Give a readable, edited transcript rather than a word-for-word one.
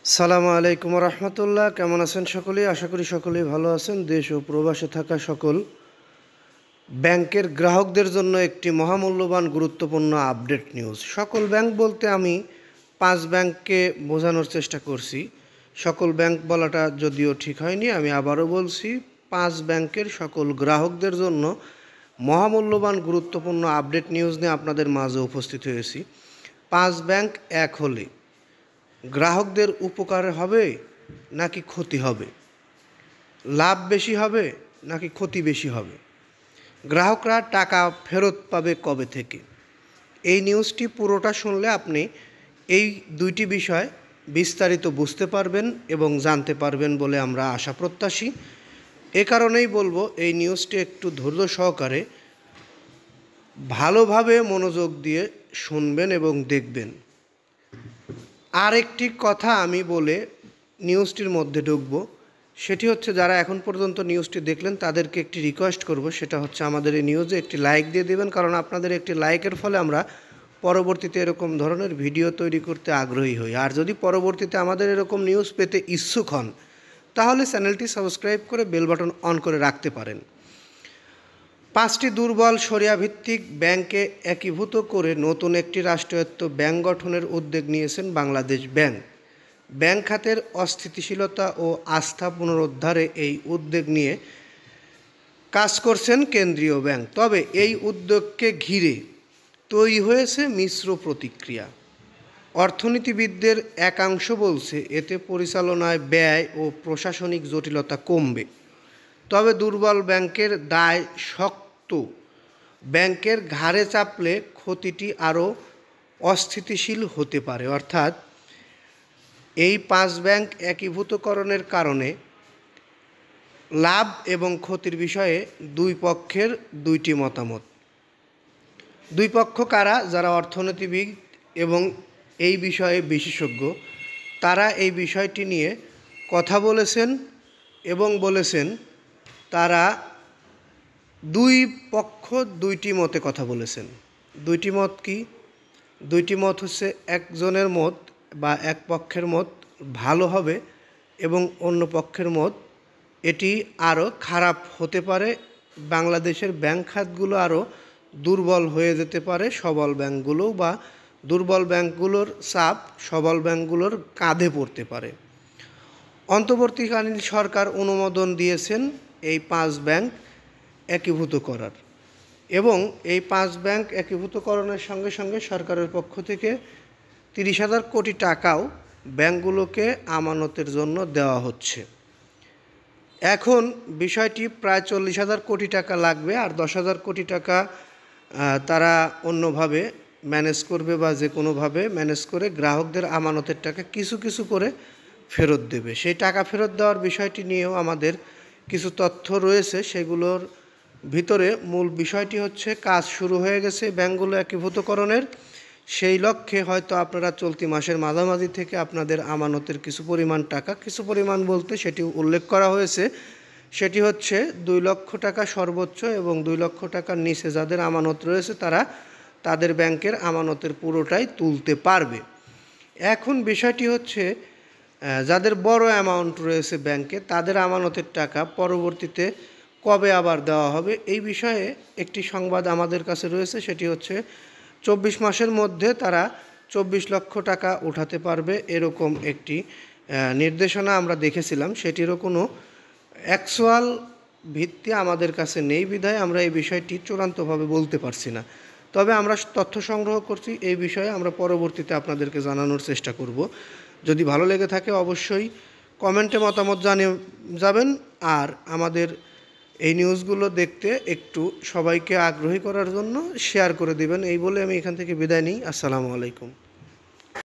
সালামু আলাইকুম রহমতুল্লাহ। কেমন আছেন সকলেই? আশা করি সকলেই ভালো আছেন। দেশ ও প্রবাসে থাকা সকল ব্যাংকের গ্রাহকদের জন্য একটি মহামূল্যবান গুরুত্বপূর্ণ আপডেট নিউজ। সকল ব্যাংক বলতে আমি 5 ব্যাংককে বোঝানোর চেষ্টা করছি। সকল ব্যাংক বলাটা যদিও ঠিক হয়নি, আমি আবারও বলছি 5 ব্যাংকের সকল গ্রাহকদের জন্য মহামূল্যবান গুরুত্বপূর্ণ আপডেট নিউজ নিয়ে আপনাদের মাঝে উপস্থিত হয়েছি। 5 ব্যাংক এক হলে গ্রাহকদের উপকার হবে নাকি ক্ষতি হবে? লাভ বেশি হবে নাকি ক্ষতি বেশি হবে? গ্রাহকরা টাকা ফেরত পাবে কবে থেকে? এই নিউজটি পুরোটা শুনলে আপনি এই দুইটি বিষয় বিস্তারিত বুঝতে পারবেন এবং জানতে পারবেন বলে আমরা আশা প্রত্যাশী। এ কারণেই বলবো এই নিউজটি একটু ধৈর্য সহকারে ভালোভাবে মনোযোগ দিয়ে শুনবেন এবং দেখবেন। আরেকটি কথা আমি বলে নিউজটির মধ্যে ঢুকবো, সেটি হচ্ছে যারা এখন পর্যন্ত নিউজটি দেখলেন তাদেরকে একটি রিকোয়েস্ট করব, সেটা হচ্ছে আমাদের এই নিউজে একটি লাইক দিয়ে দেবেন, কারণ আপনাদের একটি লাইকের ফলে আমরা পরবর্তীতে এরকম ধরনের ভিডিও তৈরি করতে আগ্রহী হই। আর যদি পরবর্তীতে আমাদের এরকম নিউজ পেতে ইচ্ছুক হন তাহলে চ্যানেলটি সাবস্ক্রাইব করে বেল বাটন অন করে রাখতে পারেন। 5টি দুর্বল শরিয়াভিত্তিক ব্যাংকে একীভূত করে নতুন একটি রাষ্ট্রায়ত্ত ব্যাংক গঠনের উদ্যোগ নিয়েছেন বাংলাদেশ ব্যাংক। ব্যাংক খাতের অস্থিতিশীলতা ও আস্থা পুনরুদ্ধারে এই উদ্যোগ নিয়ে কাজ করছেন কেন্দ্রীয় ব্যাংক। তবে এই উদ্যোগকে ঘিরে তৈরি হয়েছে মিশ্র প্রতিক্রিয়া। অর্থনীতিবিদদের একাংশ বলছে এতে পরিচালনায় ব্যয় ও প্রশাসনিক জটিলতা কমবে। তবে দুর্বল ব্যাংকের দায় শক্ত ব্যাংকের ঘাড়ে চাপলে ক্ষতিটি আরও অস্থিতিশীল হতে পারে। অর্থাৎ এই 5 ব্যাংক একীভূতকরণের কারণে লাভ এবং ক্ষতির বিষয়ে দুই পক্ষের দুইটি মতামত। দুই পক্ষ কারা? যারা অর্থনীতিবিদ এবং এই বিষয়ে বিশেষজ্ঞ, তারা এই বিষয়টি নিয়ে কথা বলেছেন এবং বলেছেন তারা দুই পক্ষ দুইটি মতে কথা বলেছেন। দুইটি মত কি? দুইটি মত হচ্ছে একজনের মত বা এক পক্ষের মত ভালো হবে এবং অন্য পক্ষের মত এটি আরও খারাপ হতে পারে, বাংলাদেশের ব্যাংক খাতগুলো আরও দুর্বল হয়ে যেতে পারে সবল ব্যাংকগুলো, বা দুর্বল ব্যাংকগুলোর চাপ সবল ব্যাংকগুলোর কাঁধে পড়তে পারে। অন্তর্বর্তীকালীন সরকার অনুমোদন দিয়েছেন এই 5 ব্যাংক একীভূত করার, এবং এই 5 ব্যাংক একীভূতকরণের সঙ্গে সঙ্গে সরকারের পক্ষ থেকে 30,000 কোটি টাকাও ব্যাংকগুলোকে আমানতের জন্য দেওয়া হচ্ছে। এখন বিষয়টি প্রায় 40,000 কোটি টাকা লাগবে, আর 10,000 কোটি টাকা তারা অন্যভাবে ম্যানেজ করবে বা যে কোনোভাবে ম্যানেজ করে গ্রাহকদের আমানতের টাকা কিছু কিছু করে ফেরত দেবে। সেই টাকা ফেরত দেওয়ার বিষয়টি নিয়েও আমাদের কিছু তথ্য রয়েছে। সেগুলোর ভিতরে মূল বিষয়টি হচ্ছে কাজ শুরু হয়ে গেছে ব্যাংকগুলো একীভূতকরণের। সেই লক্ষ্যে হয়তো আপনারা চলতি মাসের মাঝামাঝি থেকে আপনাদের আমানতের কিছু পরিমাণ টাকা, কিছু পরিমাণ বলতে সেটি উল্লেখ করা হয়েছে, সেটি হচ্ছে 2 লক্ষ টাকা সর্বোচ্চ এবং 2 লক্ষ টাকার নিচে যাদের আমানত রয়েছে তারা তাদের ব্যাংকের আমানতের পুরোটাই তুলতে পারবে। এখন বিষয়টি হচ্ছে যাদের বড় অ্যামাউন্ট রয়েছে ব্যাংকে তাদের আমানতের টাকা পরবর্তীতে কবে আবার দেওয়া হবে, এই বিষয়ে একটি সংবাদ আমাদের কাছে রয়েছে। সেটি হচ্ছে 24 মাসের মধ্যে তারা 24 লক্ষ টাকা উঠাতে পারবে, এরকম একটি নির্দেশনা আমরা দেখেছিলাম। সেটিরও কোনো অ্যাকচুয়াল ভিত্তি আমাদের কাছে নেই বিধায় আমরা এই বিষয়টি চূড়ান্তভাবে বলতে পারছি না। তবে আমরা তথ্য সংগ্রহ করছি, এই বিষয়ে আমরা পরবর্তীতে আপনাদেরকে জানানোর চেষ্টা করব। যদি ভালো লেগে থাকে অবশ্যই কমেন্টে মতামত জানিয়ে যাবেন, আর আমাদের এই নিউজগুলো দেখতে একটু সবাইকে আগ্রহী করার জন্য শেয়ার করে দিবেন। এই বলে আমি এখান থেকে বিদায় নিই। আসসালামু আলাইকুম।